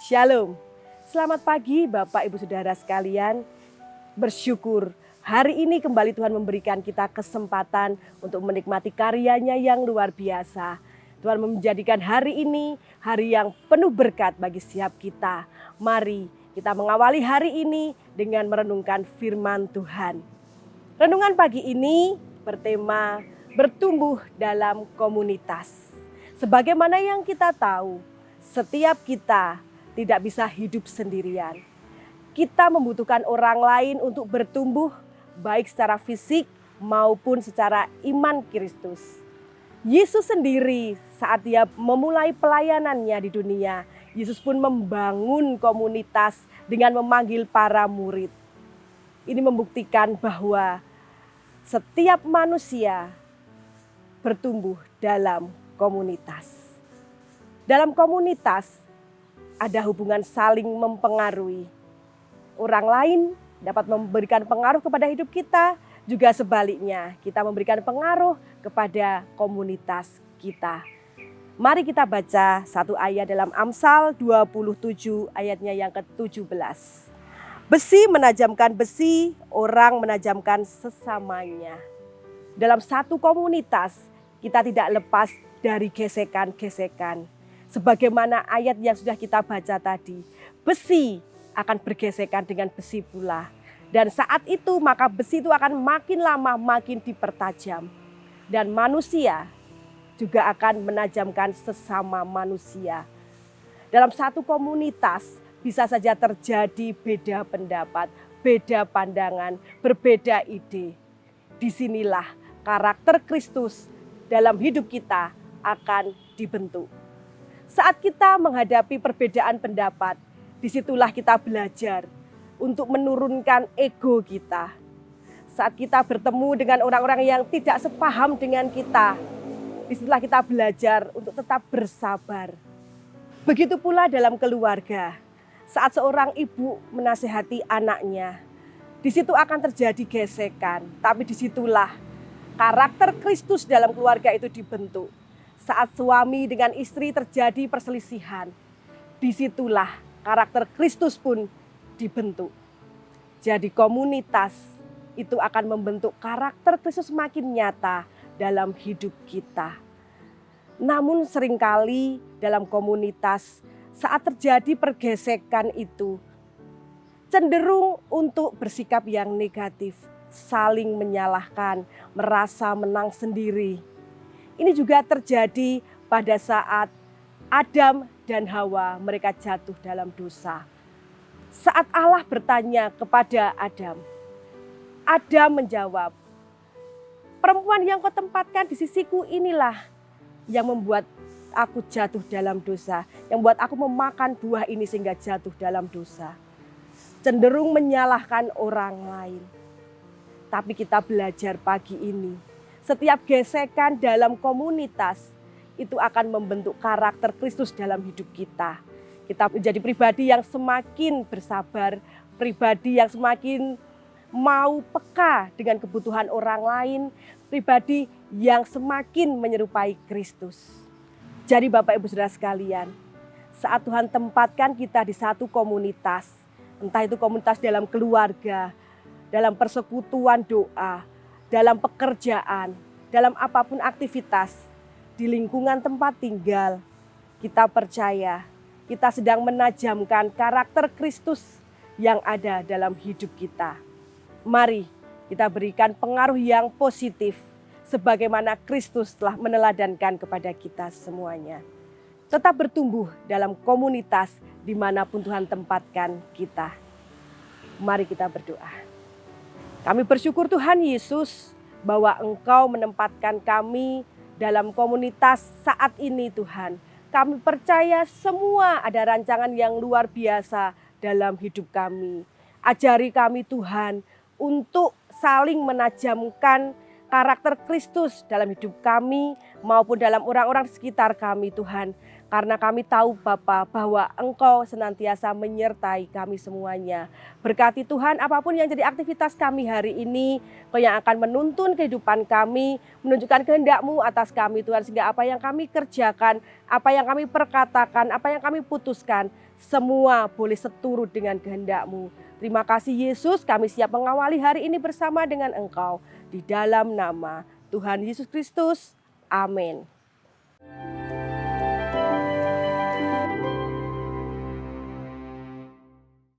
Shalom, selamat pagi Bapak Ibu Saudara sekalian. Bersyukur hari ini kembali Tuhan memberikan kita kesempatan untuk menikmati karyanya yang luar biasa. Tuhan menjadikan hari ini hari yang penuh berkat bagi setiap kita. Mari kita mengawali hari ini dengan merenungkan firman Tuhan. Renungan pagi ini bertema bertumbuh dalam komunitas. Sebagaimana yang kita tahu, setiap kita tidak bisa hidup sendirian. Kita membutuhkan orang lain untuk bertumbuh, baik secara fisik maupun secara iman Kristus. Yesus sendiri saat dia memulai pelayanannya di dunia, Yesus pun membangun komunitas dengan memanggil para murid. Ini membuktikan bahwa setiap manusia bertumbuh dalam komunitas. Dalam komunitas ada hubungan saling mempengaruhi. Orang lain dapat memberikan pengaruh kepada hidup kita, juga sebaliknya kita memberikan pengaruh kepada komunitas kita. Mari kita baca satu ayat dalam Amsal 27 ayatnya yang ke-17. Besi menajamkan besi, orang menajamkan sesamanya. Dalam satu komunitas kita tidak lepas dari gesekan-gesekan. Sebagaimana ayat yang sudah kita baca tadi, besi akan bergesekan dengan besi pula. Dan saat itu maka besi itu akan makin lama makin dipertajam. Dan manusia juga akan menajamkan sesama manusia. Dalam satu komunitas bisa saja terjadi beda pendapat, beda pandangan, berbeda ide. Disinilah karakter Kristus dalam hidup kita akan dibentuk. Saat kita menghadapi perbedaan pendapat, disitulah kita belajar untuk menurunkan ego kita. Saat kita bertemu dengan orang-orang yang tidak sepaham dengan kita, disitulah kita belajar untuk tetap bersabar. Begitu pula dalam keluarga, saat seorang ibu menasihati anaknya, di situ akan terjadi gesekan, tapi disitulah karakter Kristus dalam keluarga itu dibentuk. Saat suami dengan istri terjadi perselisihan, disitulah karakter Kristus pun dibentuk. Jadi komunitas itu akan membentuk karakter Kristus makin nyata dalam hidup kita. Namun seringkali dalam komunitas saat terjadi pergesekan itu cenderung untuk bersikap yang negatif, saling menyalahkan, merasa menang sendiri. Ini juga terjadi pada saat Adam dan Hawa mereka jatuh dalam dosa. Saat Allah bertanya kepada Adam, Adam menjawab, perempuan yang kau tempatkan di sisiku inilah yang membuat aku jatuh dalam dosa, yang membuat aku memakan buah ini sehingga jatuh dalam dosa. Cenderung menyalahkan orang lain. Tapi kita belajar pagi ini, setiap gesekan dalam komunitas itu akan membentuk karakter Kristus dalam hidup kita. Kita menjadi pribadi yang semakin bersabar, pribadi yang semakin mau peka dengan kebutuhan orang lain, pribadi yang semakin menyerupai Kristus. Jadi Bapak Ibu Saudara sekalian, saat Tuhan tempatkan kita di satu komunitas, entah itu komunitas dalam keluarga, dalam persekutuan doa, dalam pekerjaan, dalam apapun aktivitas, di lingkungan tempat tinggal, kita percaya kita sedang menajamkan karakter Kristus yang ada dalam hidup kita. Mari kita berikan pengaruh yang positif, sebagaimana Kristus telah meneladankan kepada kita semuanya. Tetap bertumbuh dalam komunitas dimanapun Tuhan tempatkan kita. Mari kita berdoa. Kami bersyukur Tuhan Yesus bahwa Engkau menempatkan kami dalam komunitas saat ini Tuhan. Kami percaya semua ada rancangan yang luar biasa dalam hidup kami. Ajari kami Tuhan untuk saling menajamkan karakter Kristus dalam hidup kami maupun dalam orang-orang di sekitar kami Tuhan. Karena kami tahu Bapa bahwa Engkau senantiasa menyertai kami semuanya. Berkati Tuhan apapun yang jadi aktivitas kami hari ini, Engkau yang akan menuntun kehidupan kami, menunjukkan kehendak-Mu atas kami Tuhan. Sehingga apa yang kami kerjakan, apa yang kami perkatakan, apa yang kami putuskan, semua boleh seturut dengan kehendak-Mu. Terima kasih Yesus, kami siap mengawali hari ini bersama dengan Engkau. Di dalam nama Tuhan Yesus Kristus. Amin.